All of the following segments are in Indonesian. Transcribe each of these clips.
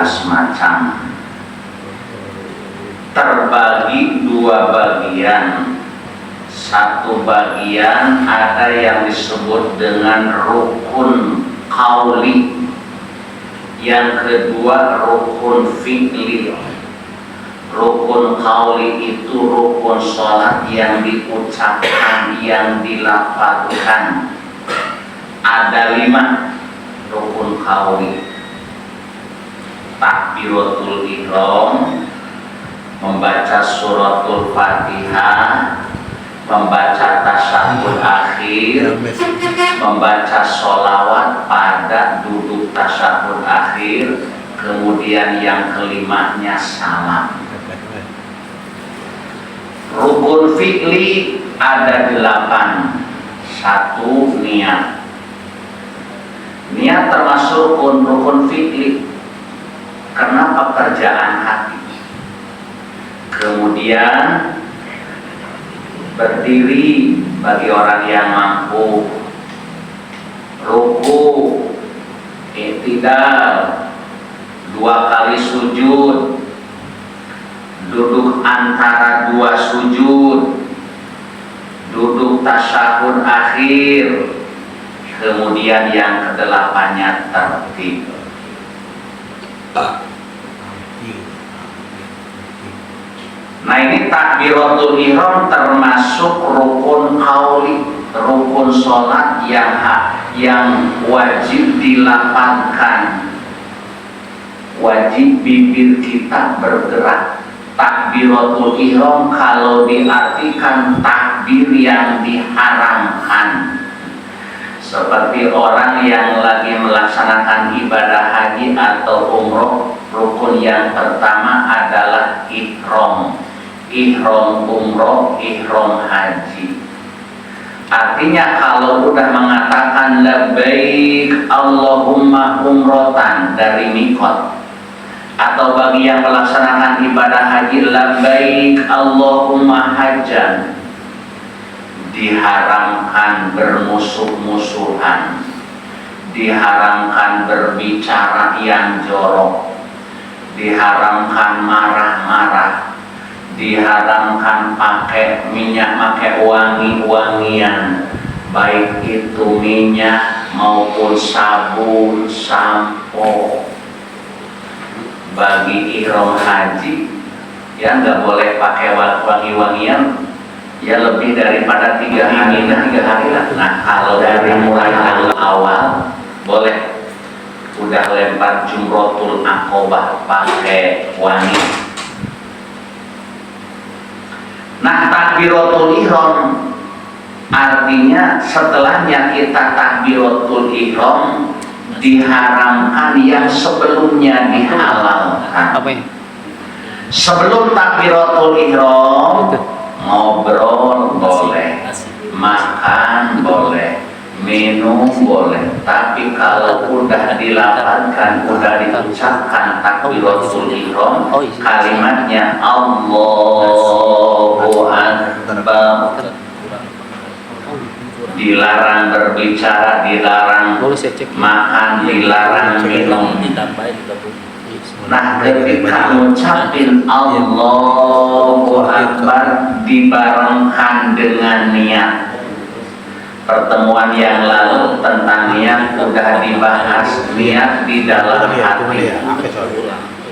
12 macam, terbagi 2 bagian. Satu bagian ada yang disebut dengan rukun qauli, yang kedua rukun fi'li. Rukun qauli itu rukun sholat yang diucapkan, yang dilafazkan. Ada 5 rukun qauli: takbiratul ihram, membaca suratul Fatihah, membaca tasyahud akhir, membaca sholawat pada duduk tasyahud akhir, kemudian yang kelimanya salam. Rukun fi'li ada 8. 1, niat. Niat termasuk rukun fi'li karena pekerjaan hati. Kemudian berdiri bagi orang yang mampu, ruku, i'tidal, 2 kali sujud, duduk antara 2 sujud, duduk tasyahud akhir, kemudian yang ke-8-nya tertib. Nah, ini takbiratul ihram termasuk rukun qauli, rukun sholat yang wajib dilafazkan, wajib bibir kita bergerak. Takbiratul ihram kalau diartikan takbir yang diharamkan, seperti orang yang lagi melaksanakan ibadah haji atau umroh, rukun yang pertama adalah ihram. Ihram umroh, ihram haji. Artinya kalau udah mengatakan labbaik Allahumma umrotan dari mikot, atau bagi yang melaksanakan ibadah haji labbaik Allahumma hajjan, diharamkan bermusuh-musuhan, diharamkan berbicara yang jorok, diharamkan marah-marah, diharamkan pakai minyak, pakai wangi-wangian, baik itu minyak maupun sabun, sampo. Bagi ihram haji ya nggak boleh pakai wangi-wangian ya lebih daripada 3 hari lah. Nah, kalau dari mulai awal boleh udah lempar jumrotul aqobah pakai wangi. Nah, takbiratul ihram artinya setelahnya kita takbiratul ihram diharamkan yang sebelumnya dihalalkan. Sebelum takbiratul ihram ngobrol boleh, makan boleh, minum boleh, tapi kalau udah dilafazkan, udah diucapkan takbiratul ihram, kalimatnya Allahu Akbar, dilarang berbicara, dilarang makan, dilarang minum. Nah, ketika mengucapin Allahu Akbar dibarengkan dengan niat. Pertemuan yang lalu tentang niat sudah dibahas, niat di dalam hati.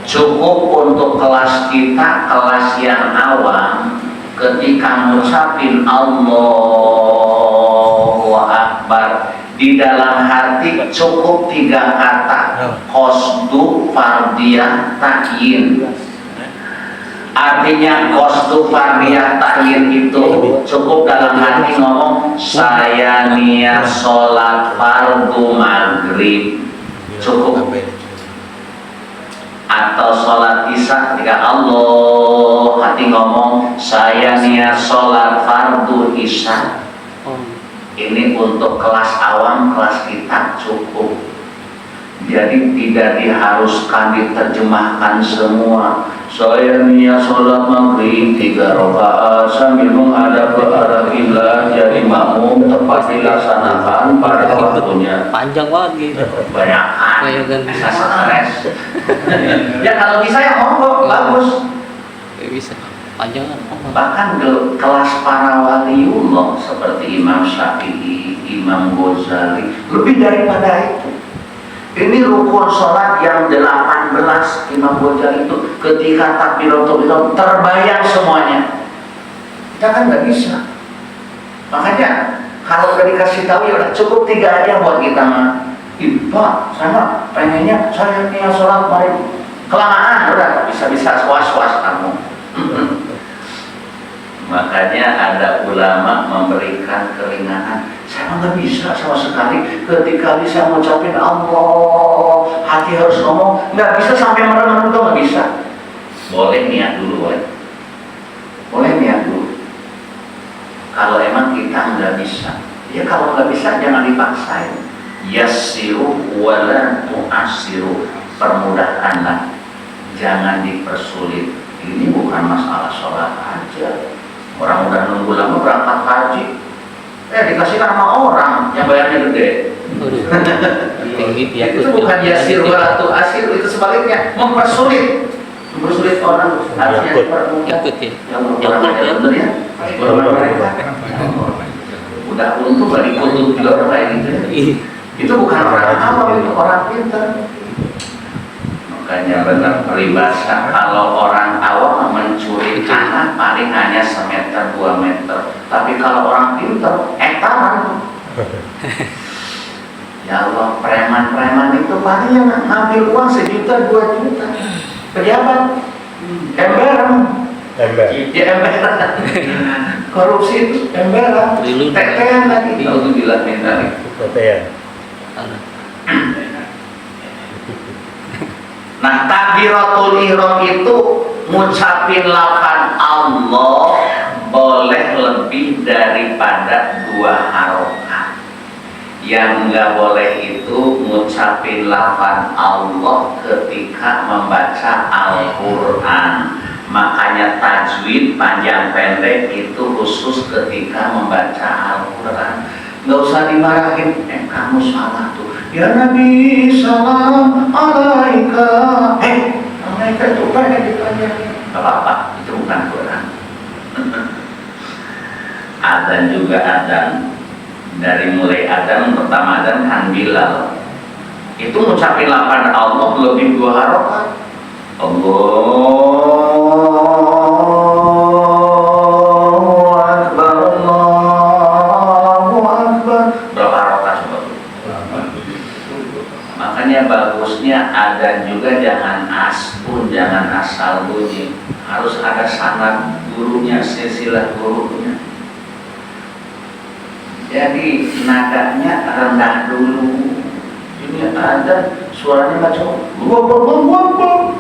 Cukup untuk kelas kita, kelas yang awam, ketika mengucapin Allahu Akbar di dalam hati cukup 3 kata, qasdu, fardiyah, ta'yin. Artinya qasdu, fardiyah, ta'yin itu cukup dalam hati ngomong saya niat sholat fardu maghrib, cukup. Atau sholat isya ketika Allah, hati ngomong saya niat sholat fardu isya. Ini untuk kelas awam, kelas kita cukup. Jadi tidak diharuskan diterjemahkan semua. Saya niat sholat maghrib 3 rakaat sambil menghadap ke arah kiblat, jadi makmum tepat dilaksanakan pada waktunya. Panjang banget gitu. Banyak bisa stres. Ya kalau bisa ya monggo, bagus. Bisa panjang kan. Bahkan kelas para waliullah seperti Imam Syafi'i, Imam Ghazali, lebih daripada itu. Ini rukun sholat yang 18 Imam Ghazali itu ketika takbiratul ihram terbayang semuanya. Kita kan nggak bisa. Makanya kalau udah dikasih tahu ya udah cukup 3 aja buat kita mah. Pak, saya pengennya saya niat sholat mari kelamaan, udah bisa-bisa was-was kamu. Makanya ada ulama memberikan keringanan. Saya nggak bisa sama sekali ketika saya mengucapin Allah, hati harus ngomong, nggak bisa sampai merem-merem tuh nggak bisa. Boleh niat dulu, boleh niat dulu. Kalau emang kita nggak bisa, ya kalau nggak bisa jangan dipaksain. Yassiru wala tu'assiru, permudahkanlah, jangan dipersulit. Ini bukan masalah sholat aja. Orang udah nunggu lama berangkat haji, dikasihkan sama orang yang bayarnya gede. Itu bukan yasir wala tu'assir, itu sebaliknya mempersulit orang. Harusnya dipermudah. Yang benar ya. Udah untung gak dikutuk juga orang kayak gitu. Itu bukan orang awam, itu orang pintar. Makanya benar peribahasa, kalau orang awam mencuri tanah paling hanya semeter 2 meter, tapi kalau orang pintar hektaran. Ya Allah, preman-preman itu paling yang ngambil uang 1 juta 2 juta. Pejabat emberan, ya emberan. Korupsi itu emberan, tetean lagi. Kalau bilang minta tetean. Nah, takbiratul ihram itu ngucapin lafaz Allah boleh lebih daripada 2 harokat. Yang nggak boleh itu ngucapin lafaz Allah ketika membaca Al-Quran. Makanya tajwid panjang pendek itu khusus ketika membaca Al-Quran. Nggak usah dimarahin, kamu salah tuh. Ya Nabi salam alaika. Alaika itu banyak dipanjangin. Gak apa-apa, itu bukan Quran. Adzan juga adzan. Dari mulai adzan, pertama adzan kan Bilal. Itu ngucapin lafaz Allah lebih 2 harokat. Bagusnya adzan juga jangan aspun, jangan asal bunyi, harus ada sanad gurunya, silsilah gurunya. Jadi nadanya rendah dulu. Ini adzan suaranya macam wabang.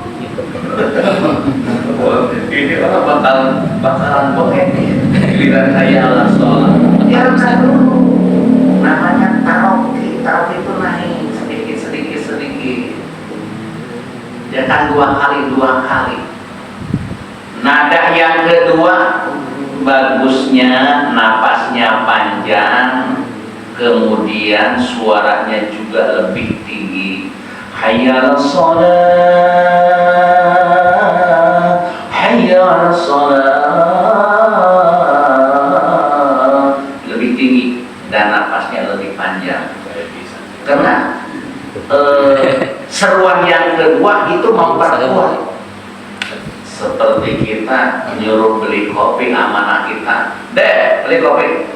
Ini orang bakalan bokeh giliran saya Allah sholat. Ya rendah dulu. Namanya tarawih itu naik sedikit. Ya kan 2 kali. Nada yang kedua bagusnya napasnya panjang, kemudian suaranya juga lebih tinggi. Hayya 'alas shalah, hayya 'alas shalah, lebih tinggi dan napasnya lebih panjang. Karena seruan yang kedua itu memperkuat. Seperti kita nyuruh beli kopi, amanah kita, deh beli kopi,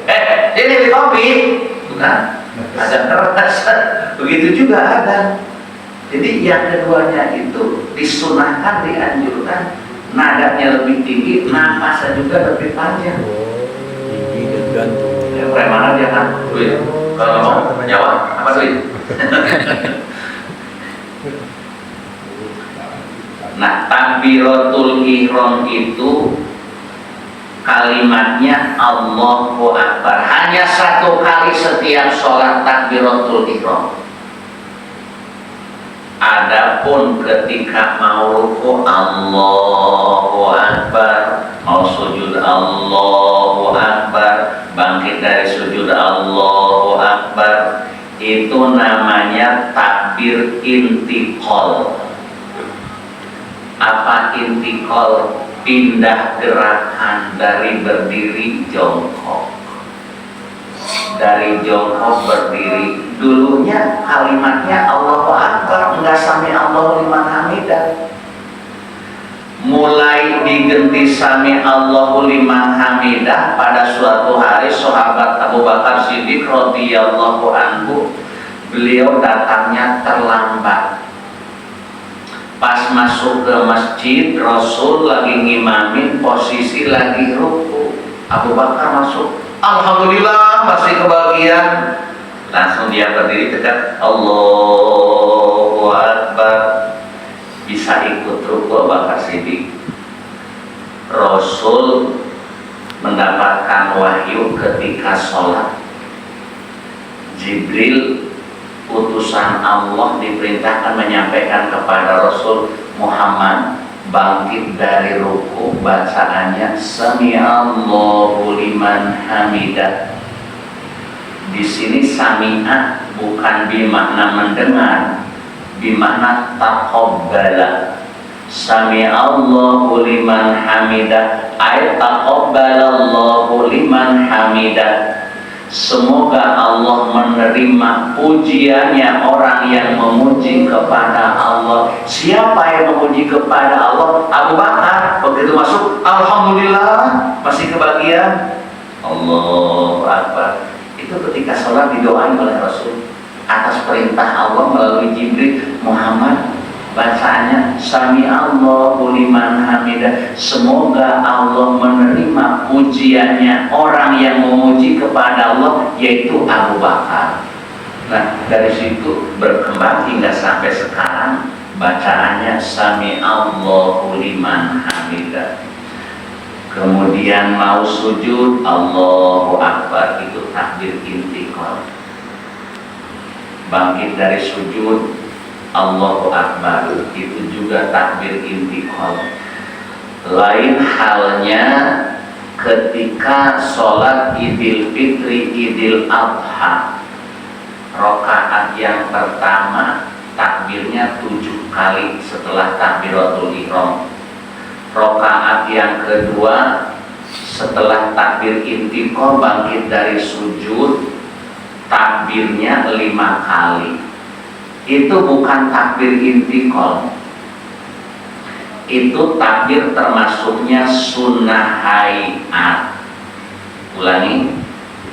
ini beli kopi, bukan? Ada keras, begitu juga ada. Jadi yang keduanya itu disunahkan, dianjurkan, nadanya lebih tinggi, napasnya juga lebih panjang. Ya, preman aja kan, kalau ngomong jawab apa tuh? Nah, takbiratul ihram itu kalimatnya Allahu Akbar. Hanya 1 kali setiap sholat takbiratul ihram. Adapun ketika mau ruku Allahu Akbar, mau sujud Allahu Akbar, bangkit dari sujud Allahu Akbar, itu namanya takbir intiqal. Apa intiqal? Pindah gerakan dari berdiri jongkok. Dari jongkok berdiri, dulunya kalimatnya Allahu Akbar, enggak sami Allahu liman hamidah. Mulai diganti sami Allahu liman hamidah pada suatu hari sahabat Abu Bakar Siddiq radhiyallahu anhu, beliau datangnya terlambat. Pas masuk ke masjid, Rasul lagi ngimamin, posisi lagi ruku. Abu Bakar masuk, alhamdulillah masih kebagian. Langsung dia berdiri dekat, Allahu Akbar. Bisa ikut ruku Abu Bakar Siddiq. Rasul mendapatkan wahyu ketika sholat. Jibril utusan Allah diperintahkan menyampaikan kepada Rasul Muhammad, bangkit dari ruku, bacaannya Sami'allahu liman hamidah. Di sini sami'ah bukan bimakna mendengar, bimakna taqabbala. Sami'allahu liman hamidah ay taqabbalallahu liman hamidah. Semoga Allah menerima pujiannya orang yang memuji kepada Allah. Siapa yang memuji kepada Allah? Abu Bakar. Begitu masuk, alhamdulillah masih kebagian. Allahu Akbar. Itu ketika sholat didoain oleh Rasul atas perintah Allah melalui Jibril, Muhammad bacaannya Sami'allahu liman hamidah. Semoga Allah menerima pujiannya orang yang memuji kepada Allah, yaitu Abu Bakar. Nah, dari situ berkembang hingga sampai sekarang bacaannya Sami'allahu liman hamidah. Kemudian mau sujud Allahu Akbar, itu takbir intiqal. Bangkit dari sujud Allahu Akbar, itu juga takbir intiqal. Lain halnya ketika sholat Idul Fitri, Idul Adha, rakaat yang pertama takbirnya 7 kali setelah takbiratul ihram. Rakaat yang kedua setelah takbir intiqal bangkit dari sujud, takbirnya 5 kali. Itu bukan takbir intiqal, itu takbir termasuknya sunnah hayat. Ulangi,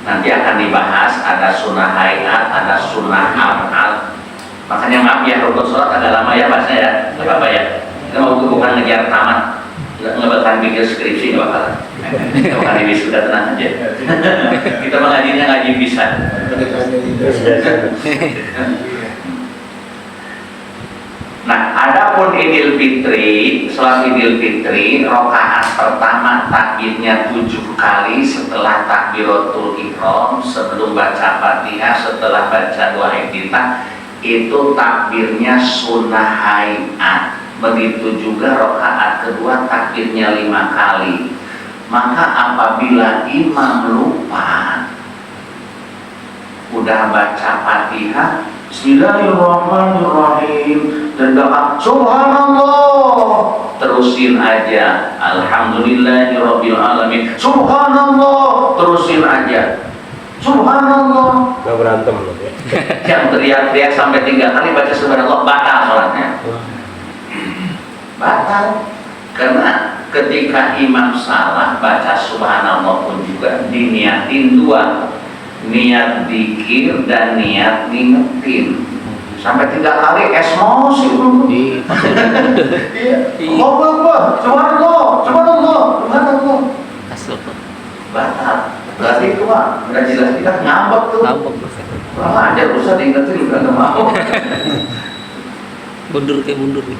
nanti akan dibahas, ada sunnah hayat, ada sunnah af'al. Makanya maaf ya, rukun sholat agak lama ya bahasnya ya, nggak apa-apa ya. Kita mau bukan ngejar tamat, nggak bakal bikin skripsi, nggak bakal. Kita bakal wisuda, tenang aja. Kita mengajinya ngaji bisa. Nah, adapun Idul Fitri, sholat Idul Fitri, rakaat pertama takbirnya 7 kali setelah takbiratul ihram, sebelum baca Fatihah, setelah baca doa iftitah, itu takbirnya sunnah hayat. Begitu juga rakaat kedua takbirnya 5 kali. Maka apabila imam lupa, udah baca Fatihah, Bismillahirrahmanirrahim, dan doa Subhanallah, terusin aja Alhamdulillahirabbil alamin, Subhanallah, terusin aja Subhanallah. Nggak berantem loh ya. Yang teriak-teriak sampai 3 kali baca Subhanallah, batal sholatnya. Batal. Karena ketika imam salah baca Subhanallah pun juga diniatin 2, niat zikir dan niat ngingetin. Sampai 3 kali emosi belum. Iya. Subhanallah, Subhanallah, Subhanallah, Subhanallah. Batal. Berarti itu mah udah jelas kita ngambek tuh. Ngambek. Lama aja usah diingetin udah nggak mau. Mundur nih.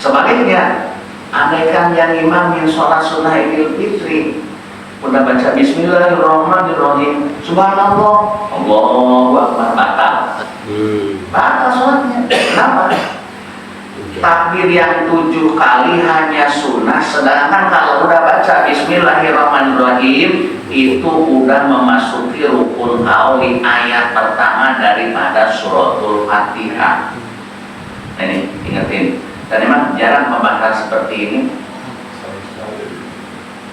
Sebaliknya, andaikan yang imam yang sholat sunnah Idul Fitri udah baca Bismillahirrahmanirrahim, Subhanallah, Allahu Akbar, batal. batal sholatnya. Kenapa? Takbir yang 7 kali hanya sunnah, sedangkan kalau udah baca Bismillahirrahmanirrahim itu udah memasuki rukun qauli ayat pertama daripada suratul Fatihah. Nah, ini ingetin. Dan memang jarang membahas seperti ini.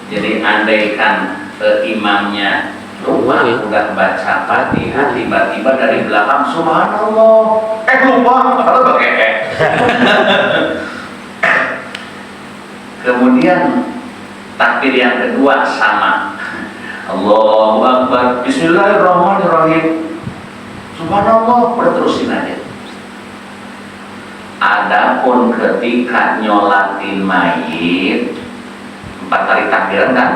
Jadi andaikan imamnya lupa udah baca Fatihah, tiba-tiba dari belakang subhanallah, lupa, kalau pakai Kemudian takbir yang kedua sama, Allahu Akbar, Bismillahirrahmanirrahim, subhanallah, terusin aja. Adapun ketika nyolatin mayit 4 kali takbiran kan,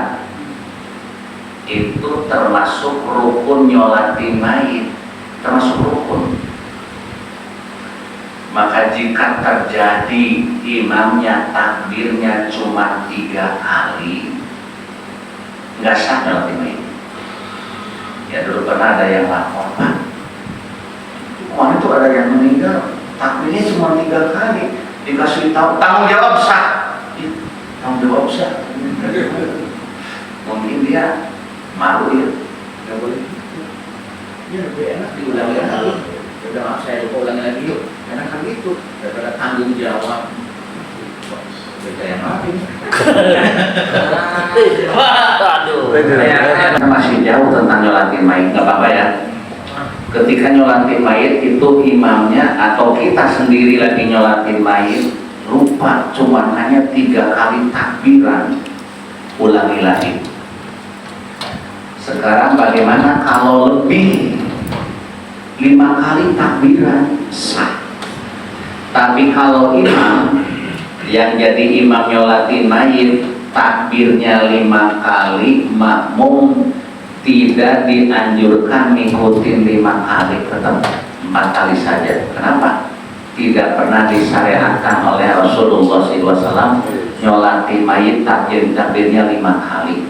itu termasuk rukun nyolatin mayit, termasuk rukun. Maka jika terjadi imamnya takbirnya cuma 3 kali, nggak sah nyolatin mayit. Ya dulu pernah ada yang lapor, Pak, kemarin itu ada yang meninggal, takbirnya cuma 3 kali, dikasih tahu tanggung jawab sah. Tanggung jawab sah. Mungkin dia malu ya, nggak boleh. Ini lebih enak diulang-ulang lagi. Udah maaf saya lupa ulangi lagi yuk. Enakan gitu daripada tanggung jawab. Beda yang maafin. Aduh. Kita masih jauh tentang nyolatin mayit, nggak apa-apa ya. Ketika nyolatin mayit itu imamnya atau kita sendiri lagi nyolatin mayit lupa cuma hanya 3 kali takbiran, ulangi lagi. Sekarang bagaimana kalau lebih 5 kali takbiran sah. Tapi kalau imam yang jadi imam nyolatin mayit takbirnya 5 kali, makmum tidak dianjurkan ngikutin 5 kali, tetap 4 kali saja. Kenapa? Tidak pernah disyariatkan oleh Rasulullah SAW nyolatin mayit takbirnya 5 kali.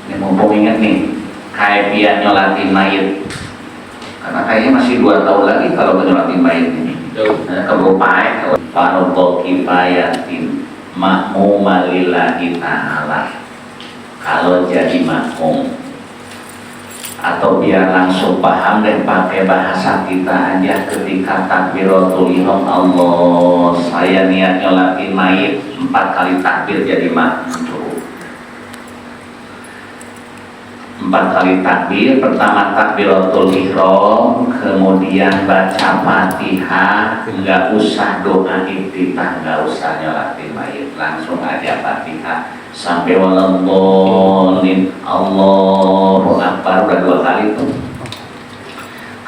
Ini mumpung ingat nih kaifiat nyolatin mayit, karena kayaknya masih 2 tahun lagi kalau nyolatin mayit ini. Keberupaan fardu kifayatin makmuma lillahi ta'ala. Kalau jadi makmum, atau biar langsung paham deh pakai bahasa kita aja ketika takbiratul ihram, Allah saya niat nyolatin mayit 4 kali takbir jadi makmum. 4 kali takbir, pertama takbiratul ihram, kemudian baca Fatihah, nggak usah doa iftitah, nggak usah nyolatin mayit, langsung aja Fatihah sampai waladhdallin, Allahu Akbar, udah 2 kali tuh.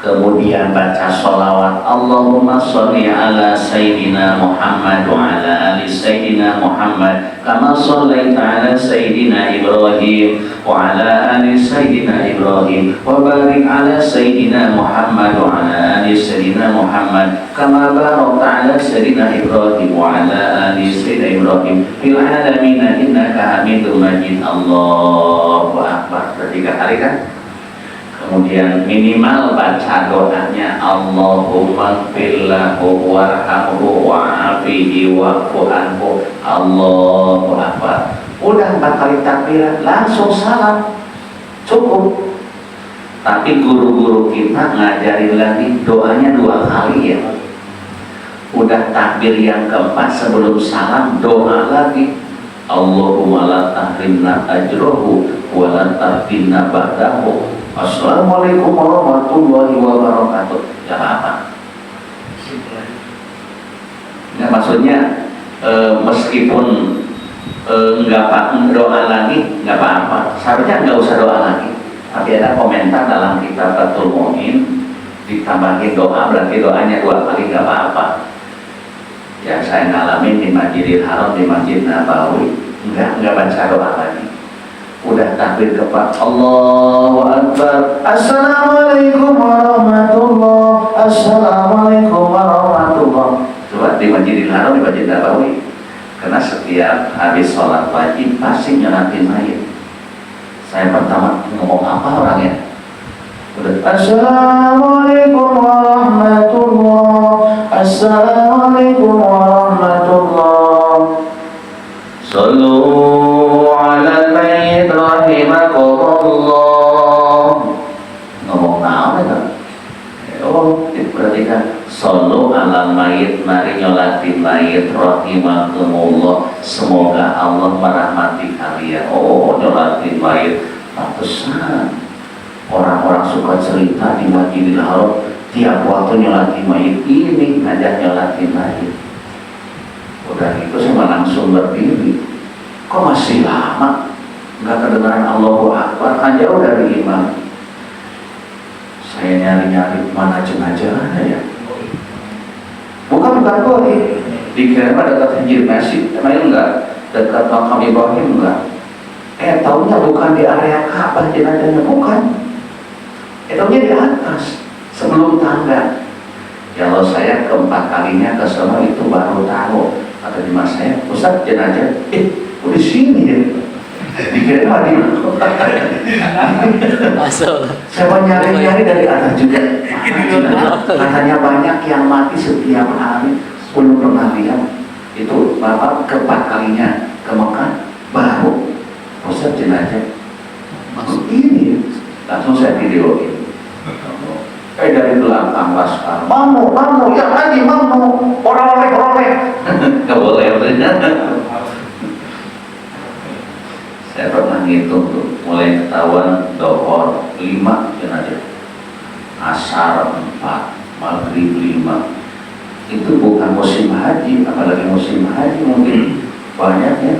Kemudian baca sholawat, Allahumma sholli ala Sayyidina Muhammad wa ala ali Sayyidina Muhammad kama shollaita ala Sayyidina Ibrahim wa ala ali Sayyidina Ibrahim wa barik ala Sayyidina Muhammad wa ala ali Sayyidina Muhammad kama barakta ala Sayyidina Ibrahim wa ala ali Sayyidina Ibrahim fil alamin innaka Hamidum Majid. Allahu Akbar. 3 kali kan? Kemudian minimal baca doanya Allahumma gfirlahu warhamhu wa'afihi wa'fu anhu. Allahu Akbar. Udah 4 kali takbiran langsung salam, cukup. Tapi guru-guru kita ngajarin lagi doanya 2 kali ya. Udah takbir yang keempat sebelum salam doa lagi, Allahumma la tahrimna ajrohu wa la tahrimna ba'dahu. Assalamualaikum warahmatullahi wabarakatuh. Gak apa-apa. Nah, maksudnya meskipun nggak doa lagi nggak apa-apa. Seharusnya nggak usah doa lagi. Tapi ada komentar dalam kitab Fathul Mu'in ditambahin doa, berarti doanya 2 kali nggak apa-apa. Ya saya ngalamin di Masjidil Haram, di Masjid Nabawi nggak baca doa lagi. Udah takbir keempat, Allahu Akbar, Assalamualaikum warahmatullah, Assalamualaikum warahmatullah. Coba di Masjidil Haram, di Masjid Nabawi, karena setiap habis sholat wajib pasti nyolatin mayit. Saya pertama ngomong apa orangnya? Udah, Assalamualaikum warahmatullah, Assalamualaikum warahmatullah. Sallu ala mayyit rahimakumullah. Ngomong naon eta? Oh, diperhatikan. Sallu ala mayyit, mari nyolatin mayit rahimakumullah. Semoga Allah merahmati kalian. Oh, nyolatin mayit. Pantesan orang-orang suka cerita di Masjidil Haram tiap waktu nyolatin mayit ini ngajak nyolatin mayit. Udah itu saya langsung berdiri. Kok masih lama? Nggak kedengaran Allahu Akbar, kan jauh dari imam. Saya nyari-nyari mana jenazahnya ya. Bukan goi. Dikira dekat Hijir Masjid, emang enggak dekat makam Ibrahim enggak. Taunya bukan di area Ka'bah jenazahnya, bukan. Taunya di atas sebelum tangga. Ya Allah, saya keempat kalinya ke sana itu baru tahu. Kata Dimas saya, Ustaz jenazah, di sini ya. Dikira di Masuk. saya mau nyari-nyari dari atas juga. Katanya banyak yang mati setiap hari. Belum pernah lihat. Itu Bapak keempat kalinya ke Mekah baru Ustaz jenazah. Masuk ini langsung saya videoin. Dari belakang laskar, mau, ya haji mau, orang nggak boleh saya pernah ngitung tuh, mulai ketahuan dohor 5 jenazah, asar 4, maghrib 5. Itu bukan musim haji, apalagi musim haji mungkin banyak ya,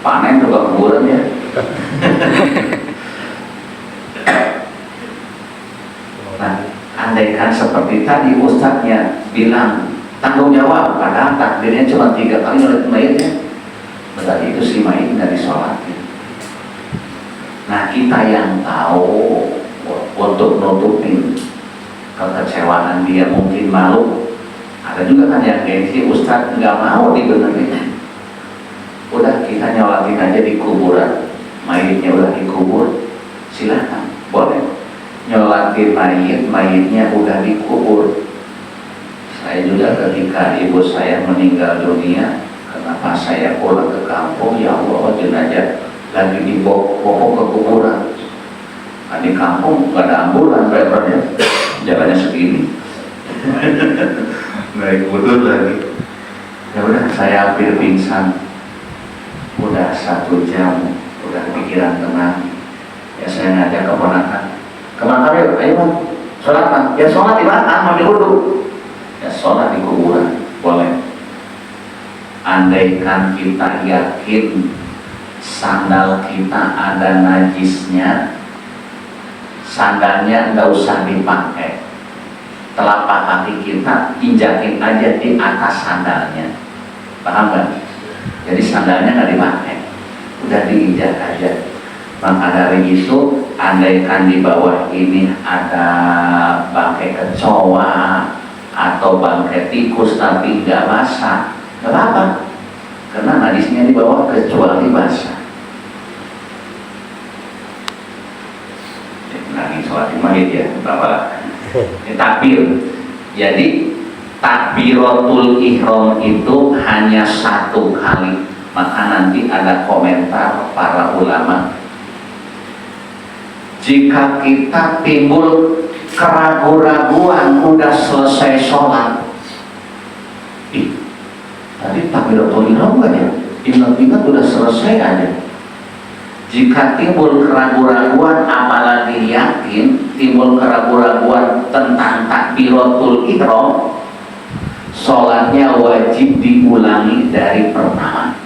panen juga kuburan ya. Nah, andaikan seperti tadi ustadznya bilang tanggung jawab, padahal takdirnya cuma 3 kali oleh mayitnya, berarti itu si mayit nggak disolatin. Nah, kita yang tahu untuk nutupin kekecewaan dia, mungkin malu. Ada juga kan yang gengsi, ustadz nggak mau dibenerin. Udah kita nyolatin aja di kuburan, mayitnya udah dikubur, silakan, boleh. Nyolatin mayitnya udah dikubur. Saya juga ketika ibu saya meninggal dunia, kenapa saya pulang ke kampung, ya Allah jenazah lagi dibawa ke kuburan. Nah, di kampung nggak ada ambulan, drivernya jalannya segini, naik motor lagi. Ya udah saya hampir pingsan. Udah 1 jam, udah pikiran tenang. Ya saya ngajak keponakan. Kemana yuk? Ayo bang, sholat bang. Ya sholat di mana? Ambil wudhu. Ya sholat di kuburan, boleh. Andaikan kita yakin sandal kita ada najisnya, sandalnya nggak usah dipakai. Telapak kaki kita injakin aja di atas sandalnya, paham nggak? Jadi sandalnya nggak dipakai, udah diinjak aja. Maka dari itu, andaikan di bawah ini ada bangkai kecoa atau bangkai tikus tapi nggak basah, nggak apa-apa, karena najisnya di bawah kecuali basah. Lagi sholat mayit ya, bapak. Takbir. Jadi takbiratul ihram itu hanya 1 kali. Maka nanti ada komentar para ulama. Jika kita timbul keraguan-raguan udah selesai sholat, tadi takbiratul ihram kan ya? Ingat-ingat udah selesai aja. Jika timbul keraguan-raguan, apalagi yakin timbul keraguan-raguan tentang takbiratul ihram, sholatnya wajib diulangi dari pertama.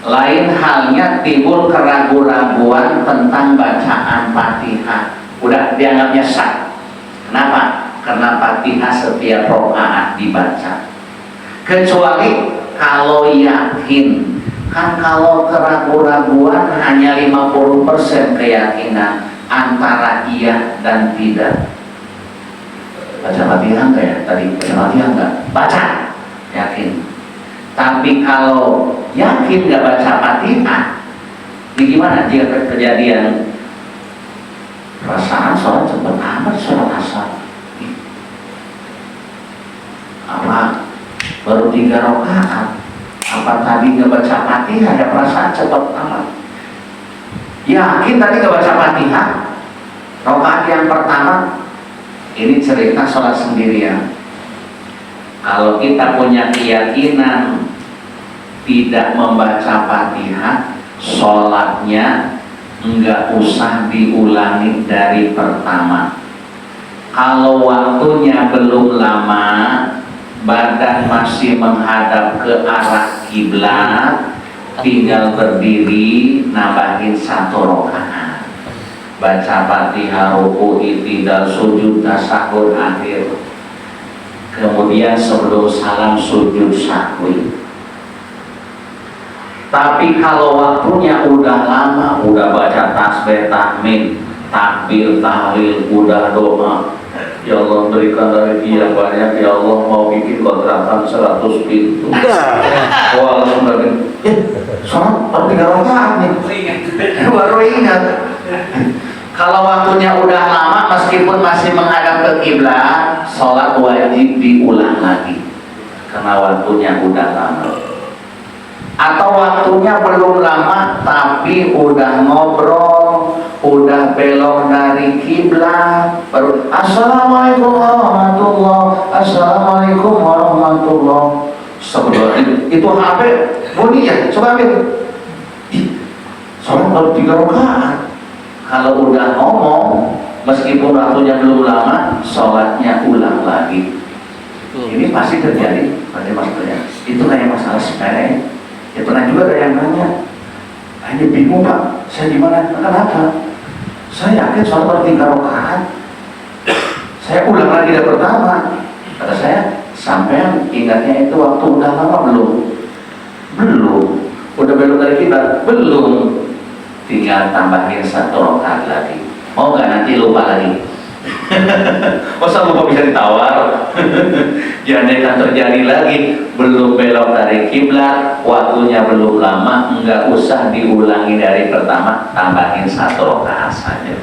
Lain halnya timbul keraguan-raguan tentang bacaan Fatihah, udah dianggapnya sah. Kenapa? Karena Fatihah setiap rakaat dibaca. Kecuali kalau yakin. Kan kalau keraguan-raguan hanya 50% keyakinan antara iya dan tidak. Baca Fatihah enggak ya? Tadi baca Fatihah enggak? Baca, yakin. Tapi kalau yakin nggak baca Fatihah, ini gimana jika kejadian perasaan sholat cepet amat sholat asar. Apa? Baru 3 rakaat. Apa tadi nggak baca Fatihah? Ada perasaan cepet amat. Yakin tadi nggak baca Fatihah? Rakaat yang pertama. Ini cerita sholat sendirian. Kalau kita punya keyakinan tidak membaca Fatihah, sholatnya enggak usah diulangi dari pertama. Kalau waktunya belum lama, badan masih menghadap ke arah kiblat, tinggal berdiri, nambahin 1 rakaat. Baca Fatihah, ruku, i'tidal, sujud, tasyahud akhir. Kemudian sebelum salam sujud sahwi. Tapi kalau waktunya udah lama, udah baca tasbih, tahmid, takbir, tahlil, udah doa, ya Allah berikan rezeki yang banyak, ya Allah mau bikin kontrakan 100 pintu. Wah langsung lagi, sholat baru 3 rakaat nih, baru ingat. Kalau waktunya udah lama, meskipun masih menghadap ke kiblat, sholat wajib diulang lagi, karena waktunya udah lama. Atau waktunya belum lama tapi udah ngobrol, udah belok dari kiblat, baru assalamualaikum warahmatullah, assalamualaikum warahmatullah. Sebelum itu HP bunyi ya, coba ambil. Sholat baru 3 rakaat. Kalau udah ngomong, meskipun waktunya belum lama, sholatnya ulang lagi. Ini pasti terjadi pada masalahnya. Itu kayak masalah sepele. Ya pernah juga ada yang nanya, ini bingung Pak, saya gimana? Kenapa? Saya yakin sholat baru 3 rakaat. Saya ulang lagi dari pertama. Kata saya, sampai ingatnya itu waktu udah lama belum? Belum. Udah belok dari kiblat? Belum. Tinggal tambahin 1 rakaat lagi. Mau nggak nanti lupa lagi? Masa lupa bisa ditawar? Jangan akan terjadi lagi. Belum belok dari kiblat, waktunya belum lama, nggak usah diulangi dari pertama, tambahin 1 rakaat saja.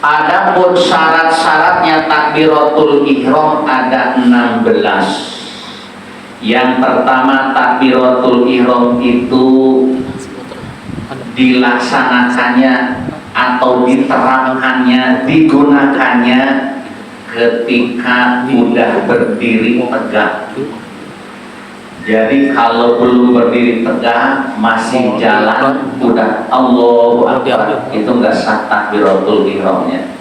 Adapun syarat-syaratnya takbiratul ihram ada 16. Yang pertama, takbiratul ihram itu dilaksanakannya atau diterapkannya, digunakannya ketika udah berdiri tegak. Jadi kalau belum berdiri tegak, masih jalan, udah Allahu Akbar, itu enggak sah takbiratul ihramnya.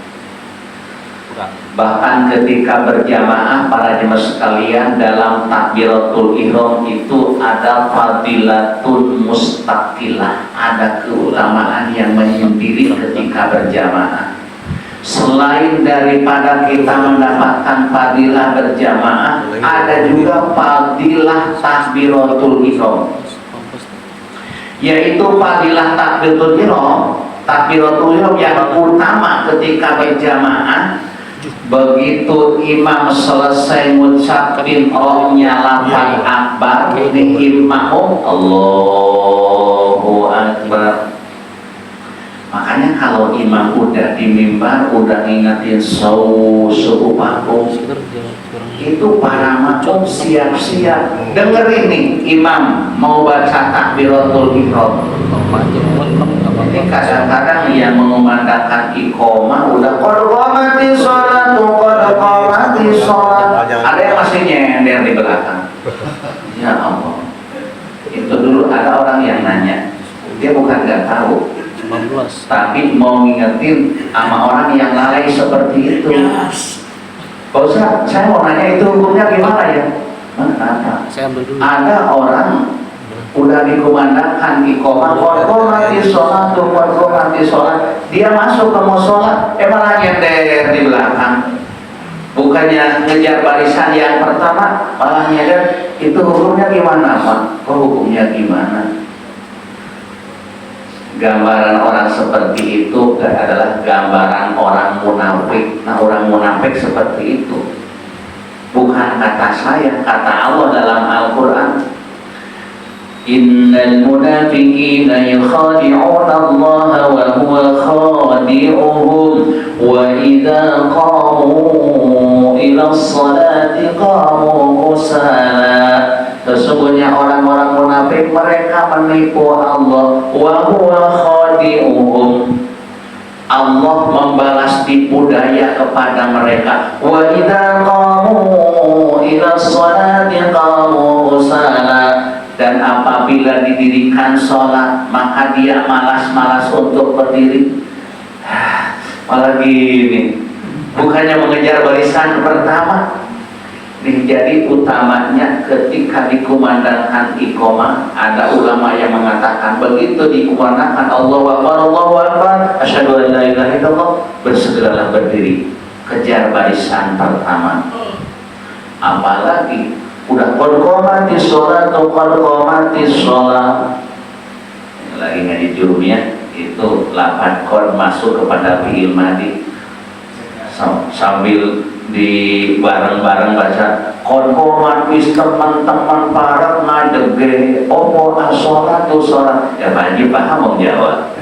Bahkan ketika berjamaah, para jemaah sekalian, dalam takbiratul ihram itu ada fadilatun mustaqilah, ada keutamaan yang menyendiri ketika berjamaah. Selain daripada kita mendapatkan fadilah berjamaah, ada juga fadilah takbiratul ihram, yaitu fadilah takbiratul ihram. Takbiratul ihram yang utama ketika berjamaah, begitu imam selesai ngucapin rohnya lafaz akbar, ini makmum Allahu Akbar. Makanya kalau imam udah di mimbar, udah ngingetin suhu panggung, itu para makmum siap-siap dengerin nih imam mau baca takbiratul ihram. Ini kadang-kadang yang mengumandangkan iqomah udah qad qamatis sholatu, qad qamatis sholat, ada yang masih nyender di belakang. Ya Allah, itu dulu ada orang yang nanya, dia bukan nggak tahu, tapi mau ngingetin sama orang yang lalai seperti itu. Pak Ustaz, saya mau nanya itu hukumnya gimana ya? Kenapa? Ada orang udah dikumandangkan iqomah, qomati sholatu, qomati sholat, dia masuk ke musola, malah nyender di belakang. Bukannya ngejar barisan yang pertama, malah nyender. Itu hukumnya gimana Pak? Kok hukumnya gimana? Gambaran orang seperti itu adalah gambaran orang munafik. Nah, orang munafik seperti itu bukan kata saya, kata Allah dalam Al-Quran. Innal munafiqina yukhadi'una Allah wa huwa khadi'uhum wa idza qamu ila sholati qamu kusala. Sesungguhnya orang-orang munafik mereka menipu Allah, wa huwa khadi'uhum. Allah membalas tipu daya kepada mereka. Wa idza qamu ila sholati qamu kusala. Dan apabila didirikan sholat maka dia malas-malas untuk berdiri. Malah gini, bukannya mengejar barisan pertama. Jadi utamanya ketika dikumandangkan iqamah, ada ulama yang mengatakan begitu dikumandangkan Allahu Akbar, asyhadu an la ilaha illallah, bersegeralah berdiri, kejar barisan pertama. Apalagi udah qad qamatis shalah atau qad qamatis shalah, lagi ngaji jurumnya itu lapan qad masuk kepada fi'il madhi, sambil di bareng-bareng baca qad qamatis, teman-teman para ngadege opo as-sholatu shalah, ya Haji paham mau jawab.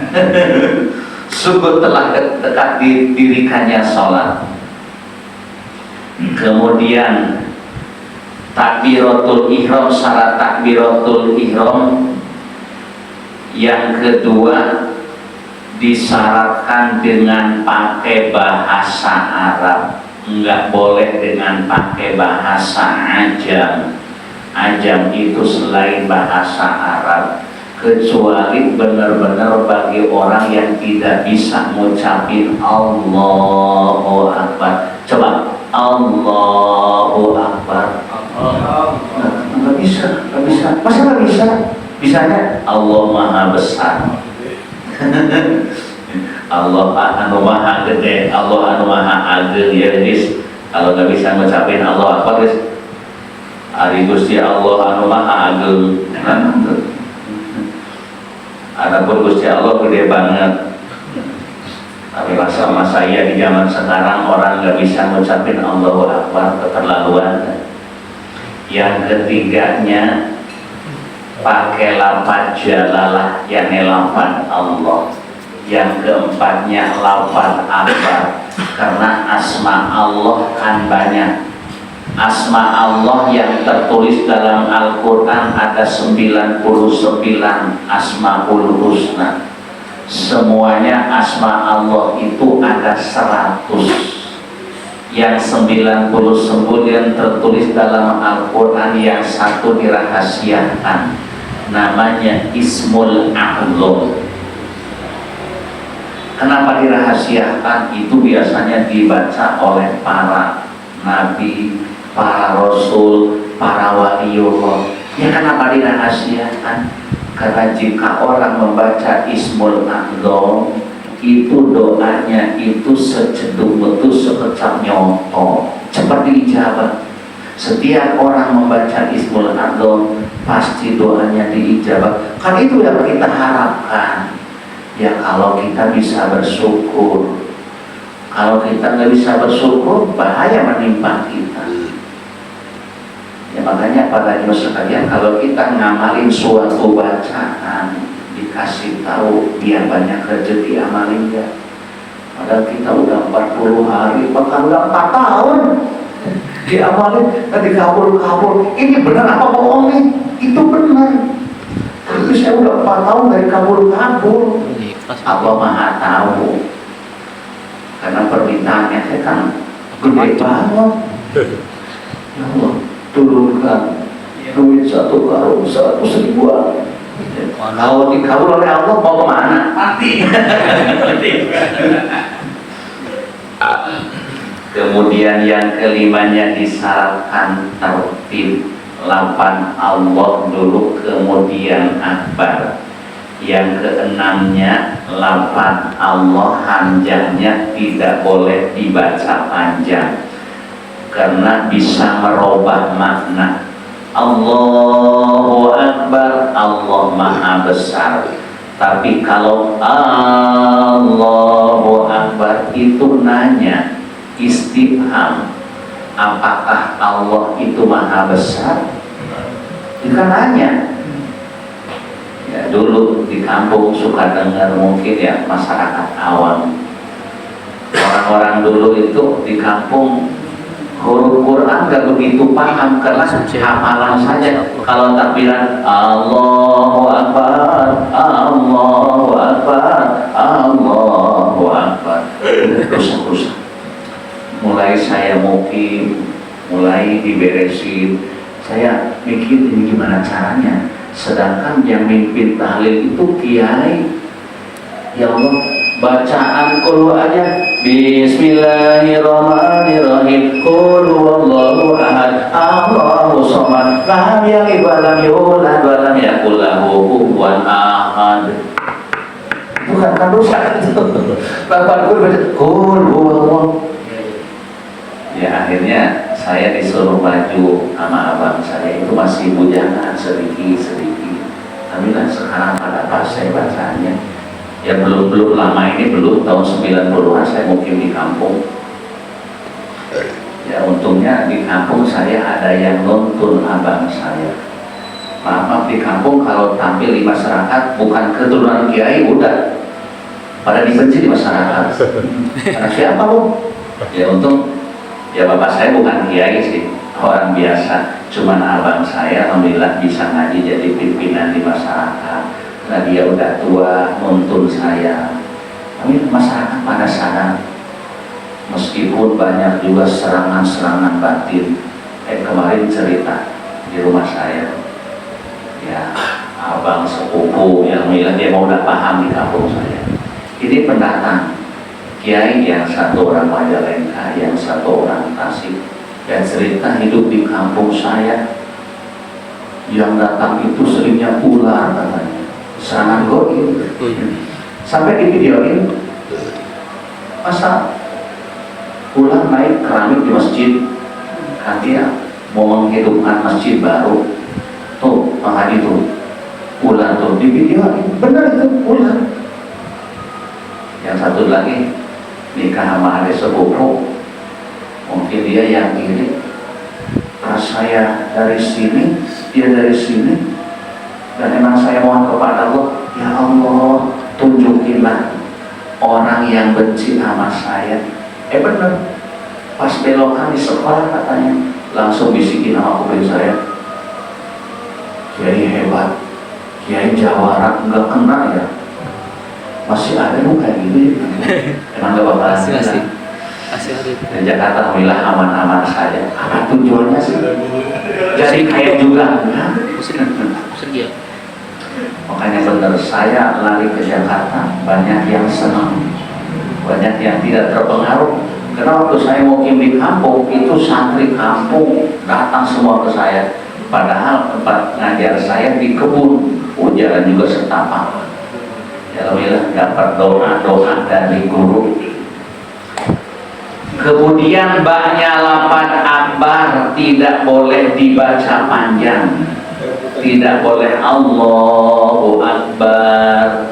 Sungguh telah dekat didirikannya sholat. Kemudian takbiratul ihram, syarat takbiratul ihram yang kedua disyaratkan dengan pakai bahasa Arab, enggak boleh dengan pakai bahasa ajam. Ajam itu selain bahasa Arab, kecuali benar-benar bagi orang yang tidak bisa ngucapin Allahu Akbar. Coba Allahu Akbar. Nggak bisa. Masa nggak bisa? Bisanya Allah Maha Besar. Allah anu Maha Gede, Allah anu Maha Ageng, ya guys. Kalau nggak bisa ngucapin Allah Akbar, guys. Ari Gusti Allah anu Maha Ageng. Adapun Gusti Allah gede banget. Tapi sama saya di zaman sekarang orang nggak bisa ngucapin Allahu Akbar, keterlaluan. Yang ketiganya pakai lafaz jalalah, yakni lafaz Allah. Yang keempatnya lafaz akbar, karena asma Allah kan banyak. Asma Allah yang tertulis dalam Al-Quran ada 99 asmaul husna. Semuanya asma Allah itu ada 100. Yang 99 tertulis dalam Al-Quran, yang satu dirahasiakan, namanya Ismul A'zam. Kenapa dirahasiakan? Itu biasanya dibaca oleh para nabi, para rasul, para waliullah. Ya kenapa dirahasiakan? Karena jika orang membaca Ismul A'zam, itu doanya itu sejeduk betul, sekecap nyoto, cepat diijabah. Setiap orang membaca Ismul A'zam pasti doanya diijabah. Kan itu yang kita harapkan. Ya kalau kita bisa bersyukur. Kalau kita nggak bisa bersyukur, bahaya menimpa kita. Ya makanya pada jemaah sekalian, kalau kita ngamalin suatu bacaan, dikasih tahu biar banyak rezeki, amalin ya. Padahal kita udah 40 hari, bahkan udah 4 tahun diamalin, tadi kabur. Ini benar apa bohong nih? Itu benar. Tapi saya udah 4 tahun dari kabur. Allah Maha tahu. Karena permintaannya saya kan gede banget. Ya Allah, turunkan duit 1 karung 100 ribuan. Kalau dikabul oleh Allah mau kemana? Mati. Kemudian yang kelimanya disyaratkan tertib, lafaz Allah dulu kemudian akbar. Yang keenamnya lafaz Allah hamzahnya tidak boleh dibaca panjang karena bisa merubah makna. Allahu Akbar, Allah Maha Besar. Tapi kalau Allahu Akbar itu nanya, istifham, apakah Allah itu Maha Besar? Jika nanya, Ya, dulu di kampung suka dengar mungkin ya masyarakat awam. Orang-orang dulu itu di kampung huruf Quran gak begitu paham karena hafalan saja. Kalau takbiran Allahu Akbar, Allahu Akbar, Allahu Akbar, rusak-rusak. Mulai saya mukim, mulai diberesin, saya mikir ini gimana caranya. Sedangkan yang mimpin tahlil itu kiai. Ya Allah, bacaan qul aja Bismillahirrahmanirrahim qul huwallahu ahad Allahu shamad lam yalid wa lam yulad wa lam yakul lahu kufuwan ahad. Bukan kan rusak itu. Bapak guru baca qul huwallahu. Ya akhirnya saya disuruh maju sama abang saya itu masih bujangan sedikit-sedikit. Tapi kan sekarang pada pas saya bacanya. Ya belum lama ini, belum tahun 90-an saya mukim di kampung. Ya untungnya di kampung saya ada yang nuntun abang saya. Maaf di kampung kalau tampil di masyarakat bukan keturunan kiai udah pada dibenci di masyarakat. Karena siapa lu? Ya untung ya bapak saya bukan kiai sih, orang biasa. Cuman abang saya alhamdulillah bisa ngaji jadi pimpinan di masyarakat. Nah dia udah tua, nuntun saya. Tapi masyarakat pada sadar, meskipun banyak juga serangan-serangan batin. Kemarin cerita di rumah saya, ya abang sepupu yang bilang dia mau udah paham di kampung saya. Ini pendatang, kiai yang satu orang Majalengka, yang satu orang Tasik, dan cerita hidup di kampung saya. Yang datang itu seringnya ular katanya. Serangan goib sampai di videoin masa pulang naik keramik di masjid kan dia mau menghidupkan masjid baru tuh penghadi tuh ular tuh di videoin benar itu ular. Yang satu lagi nikah sama adik sepupu mungkin dia yang iri pas saya dari sini dia dari sini. Dan emang saya mohon kepada Allah, ya Allah, tunjukilah orang yang benci sama saya. Bener, pas belokan di sekolah katanya, langsung bisikin sama kuping saya, Kiai hebat, Kiai Jawara nggak kena ya, masih ada lu kayak gitu ya. Emang gak apa-apa Masih. Dan Jakarta alhamdulillah aman-aman saja. Apa tujuannya sih? Jadi kayak juga. Sergi ya. Makanya benar saya lari ke Jakarta banyak yang senang, banyak yang tidak terpengaruh. Karena waktu saya mukim di kampung itu santri kampung datang semua ke saya. Padahal tempat ngajar saya di kebun, jalan juga setapak. Ya alhamdulillah dapat doa dari guru. Kemudian baknya lapan akbar tidak boleh dibaca panjang. Tidak boleh Allahu Akbar.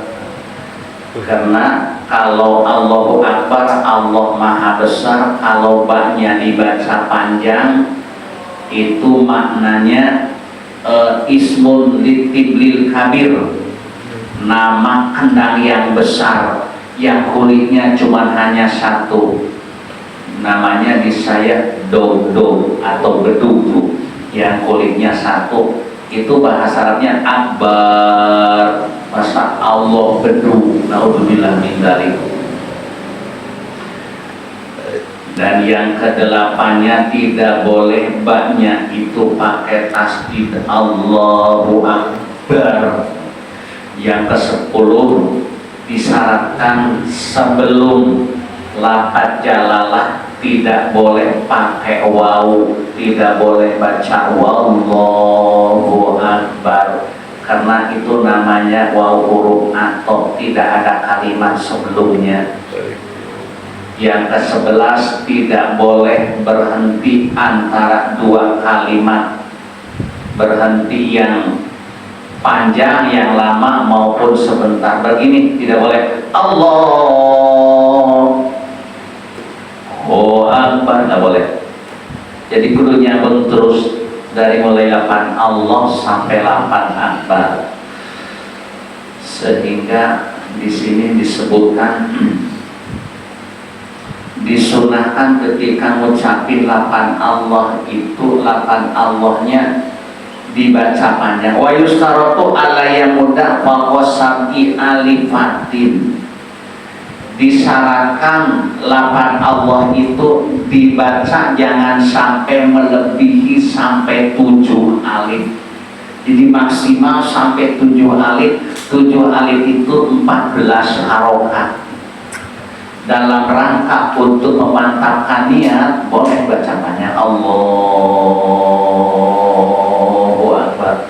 Karena kalau Allahu Akbar, Allah Maha Besar. Kalau baknya dibaca panjang, itu maknanya ismun litiblil kabir, nama kendang yang besar, yang kulitnya cuma hanya satu. Namanya di saya dodo atau bedudu, yang kulitnya satu. Itu bahasa Arabnya akbar, masa Allah bedu, naudzubillah min dzalik. Dan yang kedelapannya tidak boleh baknya itu pakai tasdid Allahu Akbar. Yang ke-10 disyaratkan sebelum lafaz jalalah tidak boleh pakai waw, tidak boleh baca wallahu akbar, karena itu namanya waw huruf atau tidak ada kalimat sebelumnya. Yang ke-11 tidak boleh berhenti antara dua kalimat, berhenti yang panjang, yang lama maupun sebentar. Begini tidak boleh Allah Akbar, nggak boleh. Jadi kudu nyambung terus dari mulai 8 Allah sampai 8 Akbar. Sehingga di sini disebutkan disunahkan ketika ngucapin lapan Allah itu lapan Allahnya dibaca panjang. Wa yustaratu ala yamuda faqasabi alifatin. Disyaratkan lapan Allah itu dibaca jangan sampai melebihi sampai 7 alif. Jadi maksimal sampai 7 alif. 7 alif itu 14 harokat. Dalam rangka untuk memantapkan niat, boleh baca banyak Allahu Akbar.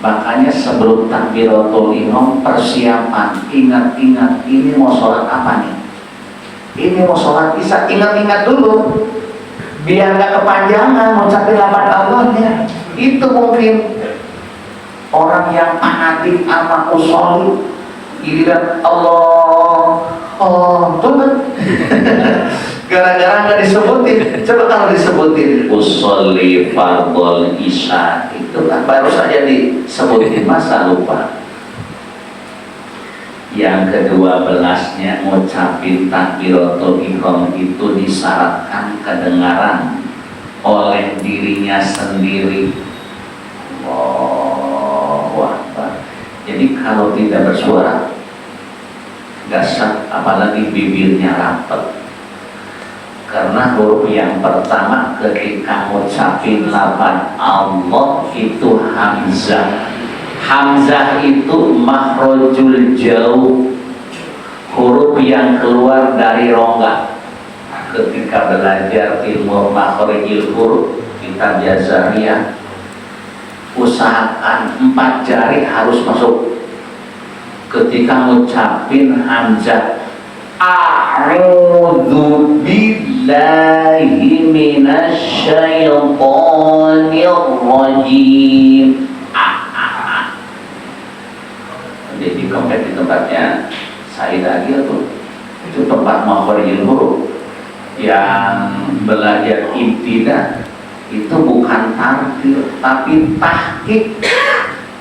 Makanya sebelum takbiratul ihram persiapan, ingat-ingat ini mau sholat apa nih? Ini mau sholat isya, ingat-ingat dulu biar gak kepanjangan mengucapkan lapan Allahnya. Itu mungkin orang yang fanatik sama usul giliran Allah tuh kan gara-gara nggak disebutin. Coba kalau disebutin usolli fardhol isya itu kan baru saja disebutin masa lupa. Yang ke-12-nya ngucapin takbiratul ihram itu disyaratkan kedengaran oleh dirinya sendiri. Allahu Akbar. Jadi kalau tidak bersuara nggak sah, apalagi bibirnya rapat. Karena huruf yang pertama ketika ngucapin lapan Allah itu hamzah. Hamzah itu makhrajul jauh, huruf yang keluar dari rongga. Ketika belajar ilmu makhrajul huruf kitab Jazariyah, usahakan 4 jari harus masuk. Ketika ngucapin hamzah, a'udzu billahi minasyaitonir rajim. Jadi kompet di tempatnya Said Agil tuh, itu tempat makhorijul huruf. Yang belajar ibtidah itu bukan tartil tapi tahqiq.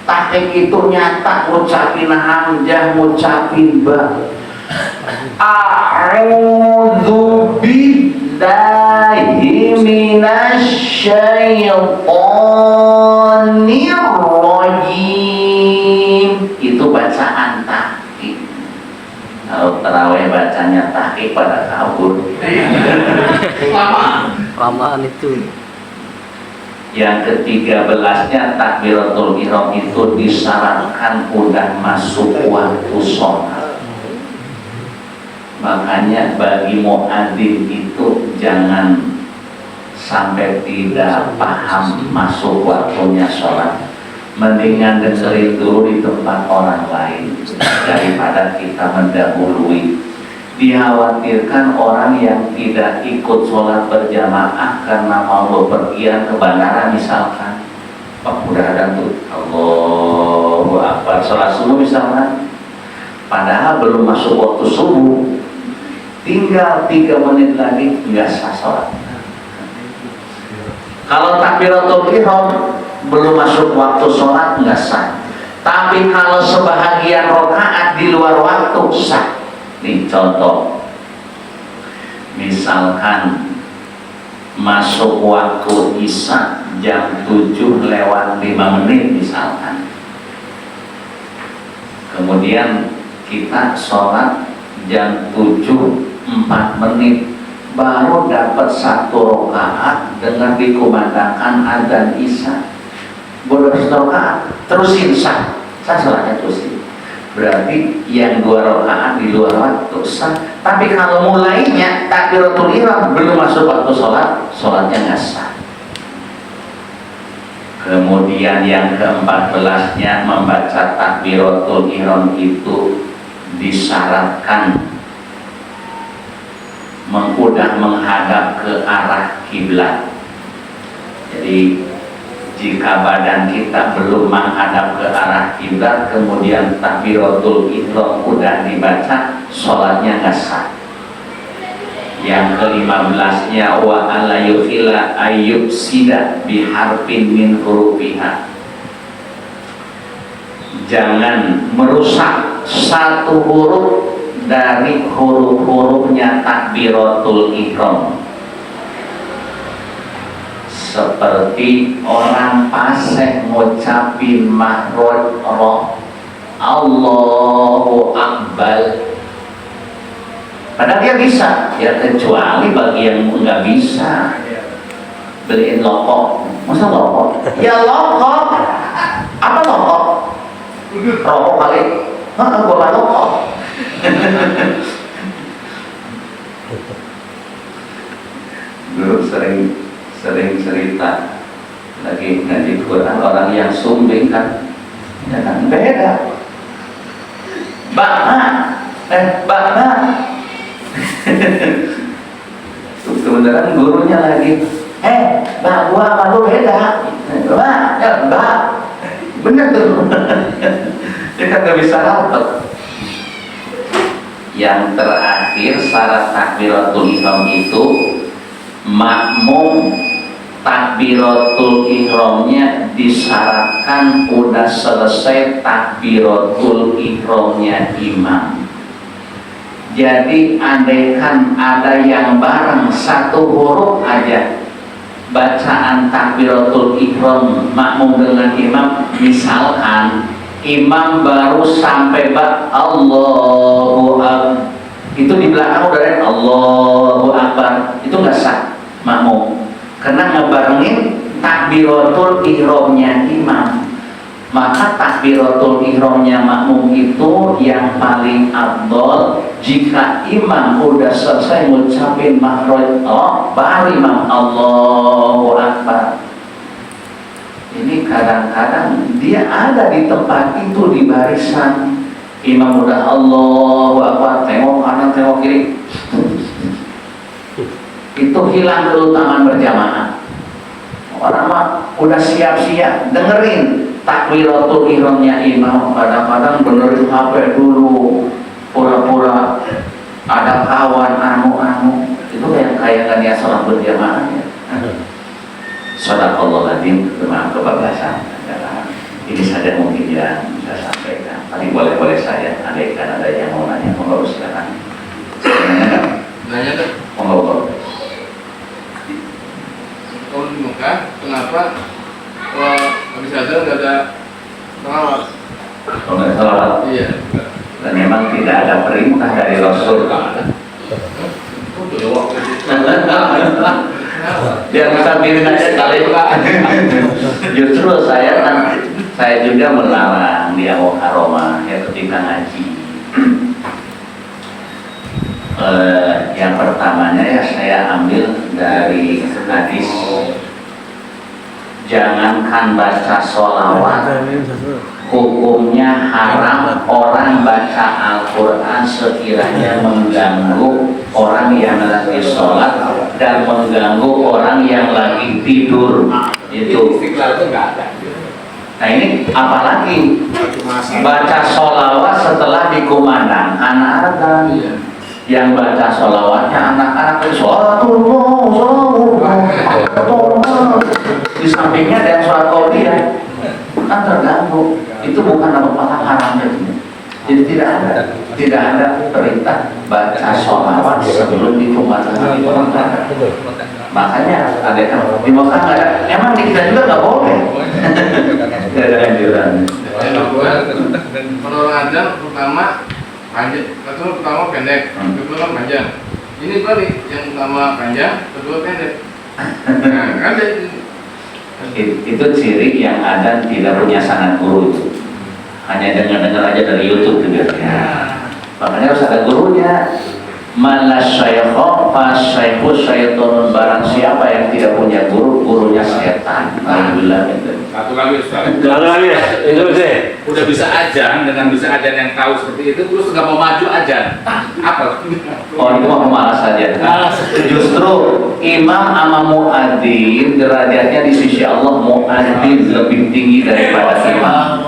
Tahqiq itu nyata, ngucapin hamzah, ngucapin ba. A'udzu billahi minasyaitonir rajim. Itu bacaan tahqiq. Kalau tarawih bacanya tahqiq pada kabur. Lamaan itu. Yang ke-13-nya takbiratul ihram itu disyaratkan udah masuk waktu sholat. Makanya bagi muadzin itu jangan sampai tidak paham masuk waktunya sholat. Mendingan dengerin dulu di tempat orang lain daripada kita mendahului. Dikhawatirkan orang yang tidak ikut sholat berjamaah karena mau bepergian ke bandara misalkan, udah ada tuh Allahu Akbar sholat subuh misalkan, padahal belum masuk waktu subuh, tinggal 3 menit lagi nggak sah sholat. Kalau takbiratul ihram belum masuk waktu sholat nggak sah, tapi kalau sebahagian rakaat di luar waktu sah. Nih contoh, misalkan masuk waktu isya jam 7 lewat 5 menit misalkan, kemudian kita sholat jam 7:04 baru dapat 1 rakaat dengan dikumandangkan adzan isya. Boleh 1 rakaat terusin sah sholatnya terusin. Berarti yang 2 rakaat di luar waktu sah. Tapi kalau mulainya takbiratul ihram belum masuk waktu sholat, sholatnya nggak sah. Kemudian yang ke-14-nya membaca takbiratul ihram itu disyaratkan udah menghadap ke arah kiblat. Jadi jika badan kita belum menghadap ke arah kiblat, kemudian takbiratul ihram udah dibaca, sholatnya nggak sah. Yang ke-15-nya wa alla yukhila ayyubsida biharfin min hurufiha. Jangan merusak satu huruf dari huruf-hurufnya takbiratul ihram. Seperti orang fasih ngucapin makhraj roh Allahu Akbar, padahal dia bisa, ya kecuali bagi yang nggak bisa beliin lokok. Masa lokok? Ya lokok. Apa lokok? Rokok kali. Gua lokok. Dulu sering cerita lagi ngaji Quran, orang yang sumbing kan, ya kan beda. Bakna. Kebenaran gurunya lagi, bak gua sama lu beda. Bak, bener tuh. Dia kan gak bisa rapet. Yang terakhir syarat takbiratul ihram itu makmum takbiratul ihramnya disyaratkan udah selesai takbiratul ihramnya imam. Jadi andaikan ada yang bareng satu huruf aja bacaan takbiratul ihram makmum dengan imam, misalkan imam baru sampai Allahu Akbar, itu di belakang udah ada Allahu Akbar, itu nggak sah makmum karena ngebarengin takbiratul ihramnya imam. Maka takbiratul ihramnya makmum itu yang paling afdol jika imam udah selesai ngucapin makhraj baru imam Allahu Akbar. Ini kadang-kadang dia ada di tempat itu di barisan, imam udah Allahu Akbar, tengok kanan tengok kiri, itu hilang keutamaan berjamaah. Orang mah udah siap-siap dengerin takbiratul ihramnya imam, kadang-kadang benerin HP dulu, pura-pura ada kawan anu itu kayak kan dia sholat berjamaah ya. Sadaqallahul-adzim, maaf kebablasan. Ini saja mungkin yang saya sampaikan. Tadi boleh saya andaikan ada yang mau nanya, mau silakan. Nanya kan? Mau Kalau di Mekah, kenapa habis azan nggak ada salawat? salawat. Iya. Dan memang tidak ada perintah dari Rasul. Dia sambilin aja kali. Justru saya juga melarang di Aroma ya ketika ngaji. Yang pertamanya ya saya ambil dari hadis, jangankan baca sholawat, hukumnya haram orang baca Al-Quran sekiranya mengganggu orang yang lagi sholat dan mengganggu orang yang lagi tidur. Itu Istiqlal itu nggak ada. nah ini apalagi baca sholawat setelah dikumandangkan adzan. Yang baca sholawatnya anak-anak sholatullah di sampingnya ada yang sholat qabliyah kan terganggu. Itu bukan apa-apa haramnya. Jadi tidak ada perintah baca sholawat sebelum dikumandangkan. Makanya ada yang di Mekah nggak ada, emang di kita juga nggak boleh. Tidak ada anjuran. Kalau adzan pertama panjang, pertama pendek, kedua kan panjang. Ini balik, yang pertama panjang, kedua pendek. Nah, kan Itu ciri yang ada tidak punya sanad guru itu. Hanya dengar-dengar aja dari YouTube juga. Ya. Makanya harus ada gurunya. Malas syaikhon pas syaikhun syaitonun, barang siapa yang tidak punya guru, gurunya setan. Alhamdulillah itu. satu lagi Ustaz. Itu sih. Udah bisa ajan, dengan bisa ajan yang tahu seperti itu, terus nggak mau maju ajan. Apa? Oh itu mah pemalas saja. Justru imam sama muadzin derajatnya di sisi Allah, muadzin lebih tinggi daripada imam.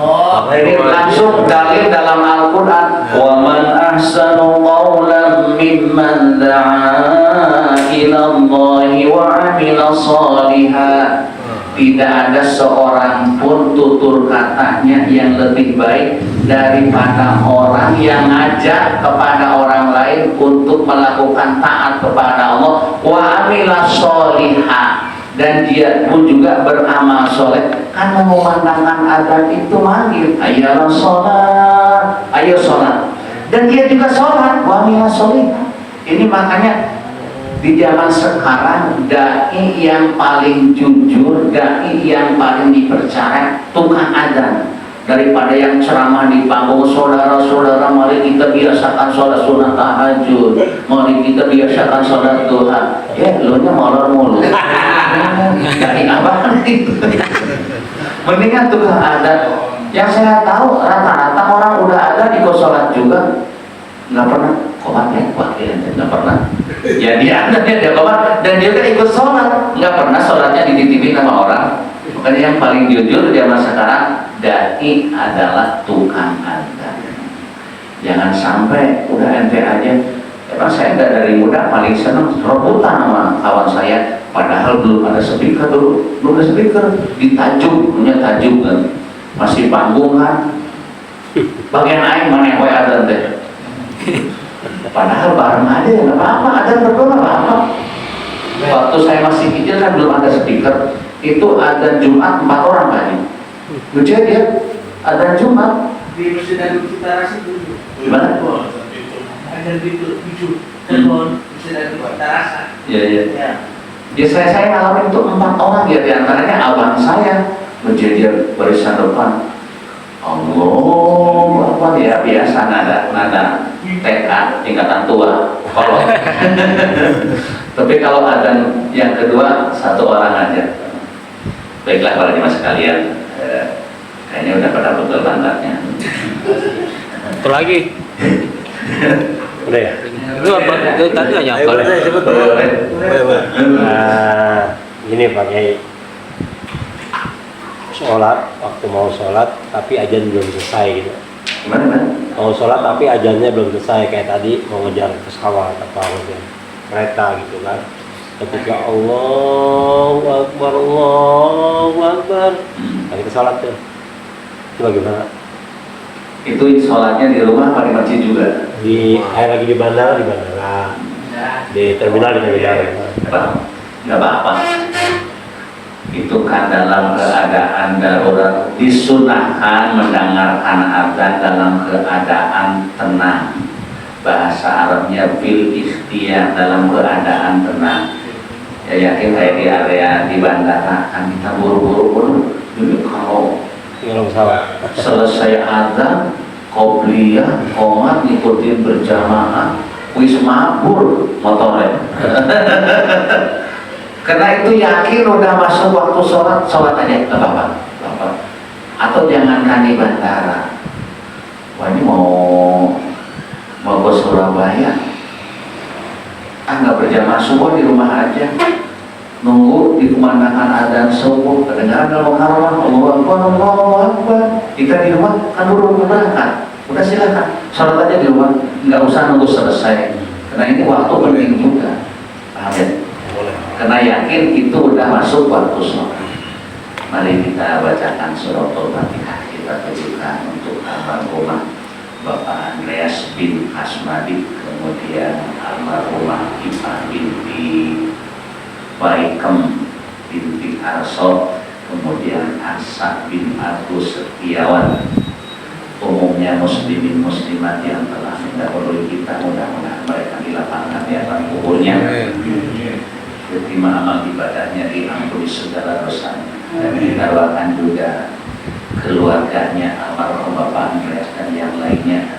Ini langsung dalil dalam Al-Quran. Wa man ahsanu qawlan mimman da'a ila Allah wa 'amila shalihan. tidak ada seorang pun tutur katanya yang lebih baik daripada orang yang ngajak kepada orang lain untuk melakukan taat kepada Allah wa amila sholihah, dan dia pun juga beramal soleh. Karena memandangkan azan itu manggil ayo sholat, ayo sholat, dan dia juga sholat wa amila sholihah. Ini makanya di zaman sekarang dai yang paling jujur, dai yang paling dipercaya tukang adzan daripada yang ceramah di panggung. Saudara-saudara, mari kita biasakan sholat sunat tahajud, mari kita biasakan sholat duha. Lu nya molor mulu. Dai apa itu? Mendingan tukang adzan. Yang saya tahu rata-rata orang udah ada di sholat juga nggak pernah komat ya, nggak pernah. Ya dia komat dan dia kan ikut sholat, nggak pernah sholatnya dititipin sama orang. Makanya yang paling jujur di zaman sekarang, dai adalah tukang adzan. Jangan sampai udah ente aja. Emang saya dari muda paling seneng rebutan sama kawan saya, padahal belum ada speaker dulu, belum ada speaker, ditajuk, punya tajuk kan, masih panggung kan. Bagian aing mana yang adzan teh. Padahal bareng aja nggak apa-apa, ada berdua nggak apa-apa. Waktu saya masih kecil kan belum ada speaker, itu ada Jumat 4 orang kali. Lucu dia, ada Jumat di Masjid Agung Utara situ. Gimana? Ada itu 7 telepon Masjid Agung Utara. Iya. Ya saya ngalamin itu 4 orang ya, diantaranya abang saya menjadi barisan depan. Allah, apa ya biasa nada TK tingkatan tua. Kalau tapi kalau adzan yang kedua 1 orang aja. Baiklah para jemaah sekalian, kayaknya udah pada betul pantatnya. Satu lagi. Udah ya? Itu apa? Itu tadi nggak nyampe. Nah, ini pakai sholat, waktu mau sholat tapi ajan belum selesai gitu. Gimana? Mau sholat tapi ajannya belum selesai, kayak tadi mau ngejar pesawat apa mungkin kereta gitu kan. Ketika Allahu Akbar, nah kita sholat tuh. Itu bagaimana? Itu sholatnya di rumah apa di masjid juga? Lagi di bandara, di terminal. Nggak apa-apa. Itu kan dalam keadaan darurat, disunahkan mendengarkan adzan dalam keadaan tenang. Bahasa Arabnya fil ikhtiyar, dalam keadaan tenang. Ya yakin kayak di area di bandara kan kita buru-buru. Jadi kalau pesawat selesai adzan, qobliyah, qomat ngikutin berjamaah, wis mabur motornya. Karena itu yakin udah masuk waktu sholat aja, nggak apa-apa. Atau jangankan di bandara, wah ini mau ke Surabaya, nggak berjamaah subuh di rumah aja, nunggu di pemandangan adzan subuh, kedengaran dalam karuan, Allahu Akbar. Kita di rumah kan belum berangkat, udah silakan sholat aja di rumah, nggak usah nunggu selesai, karena ini waktu penting juga, paham ya? Karena yakin itu udah masuk waktu sholat. Mari kita bacakan suratul Fatihah. Kita tujukan untuk almarhumah Bapak Andreas bin Asmadi, kemudian almarhumah Ipa binti Baikem binti Arso, kemudian Asa bin Agus Setiawan, umumnya muslimin muslimat yang telah mendahului kita, mudah-mudahan mereka dilapangkan di atas kuburnya, diterima amal ibadahnya, diampuni segala dosanya, dan kita doakan juga keluarganya almarhum Bapak Andreas dan yang lainnya.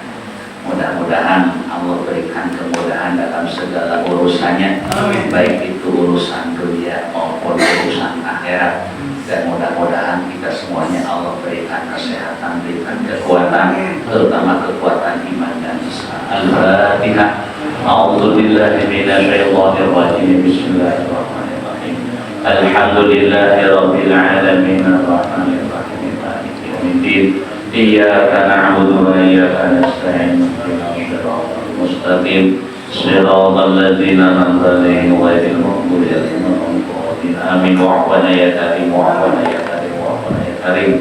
Mudah-mudahan Allah berikan kemudahan dalam segala urusannya, baik itu urusan dunia maupun urusan akhirat, dan mudah-mudahan kita semuanya Allah berikan kesehatan, berikan kekuatan, terutama kekuatan iman dan Islam. Al-Fatihah. A'udzubillahi minasyaitonir rajim. Bismillahirrahmanirrahim. Alhamdulillahirabbil alamin arrahmanir rahim maliki yaumiddin. Iyyaka na'budu wa iyyaka nasta'in. Ihdinas siratal mustaqim. Shiratal ladzina an'amta 'alaihim ghairil maghdubi 'alaihim waladdallin. amin wa'afwana ya karim wa'afwana ya karim wa'afwana ya karim.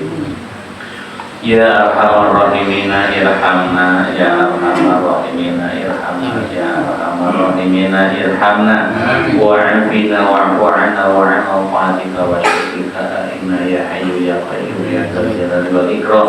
Ya arhamar rahimina irhamna ya arhamar rahimina irhamna ya arhamar rahimina irhamna wa'afina wa'fu 'anna wa'an ta'atika wa syukrika inna ya hayyu ya qayyum ya dzal jalali wal ikram.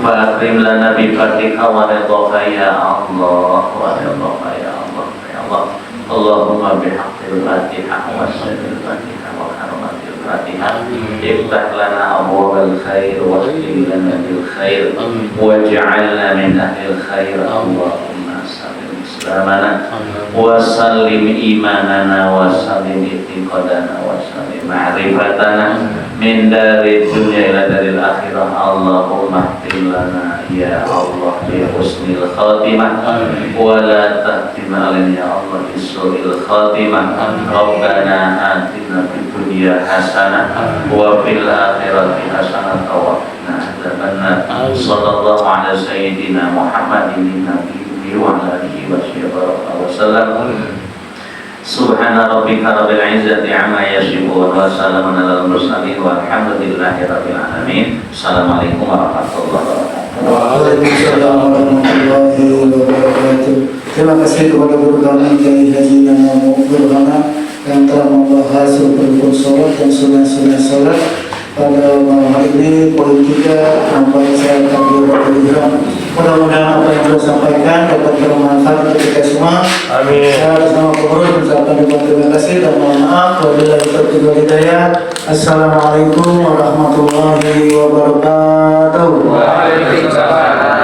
Fa akrim lana bi fadlika wa ridhaka ya Allah wa ridhaka ya Allah ya Allah. Allahumma bihaqqil Fatihah wa salil Fatihah wa hurmatil Fatihah iftah lana abwabal khair wa aqim lana bil khair waj'alna min ahlil khair. Allahumma sallim islamana wa sallim imanana wa sallim i'tiqadana wa sallim ma'rifatana min dari dunya ila daril akhirah. Allahumma ihtim lana ya Allah bi husnil khatimah wa la tahtim alaina ya Allah bi su'il khatimah. Rabbana atina fid dunya hasanah wa fil akhirati hasanah wa qina adzabannar. Sallallahu ala sayyidina Muhammadin nabiyyi wa ala alihi wa sahbihi wa sallam. Subhana rabbika rabbil izzati amma yasifun wa salamun alal mursalin walhamdulillahi rabbil alamin. Assalamualaikum warahmatullahi wabarakatuh. Waalaikumsalam warahmatullahi wabarakatuh. Terima kasih kepada guru kami Kiai Haji Namo Burhana yang telah membahas rukun sholat dan sunnah-sunnah sholat. Pada malam hari ini poin 3 membaca takbiratul ihram. Mudah-mudahan apa yang saya sampaikan dapat bermanfaat untuk kita semua. Amin. Saya bersama pengurus mengucapkan terima kasih dan mohon maaf wabillahi taufiq wal hidayah. Assalamualaikum warahmatullahi wabarakatuh. Waalaikumsalam.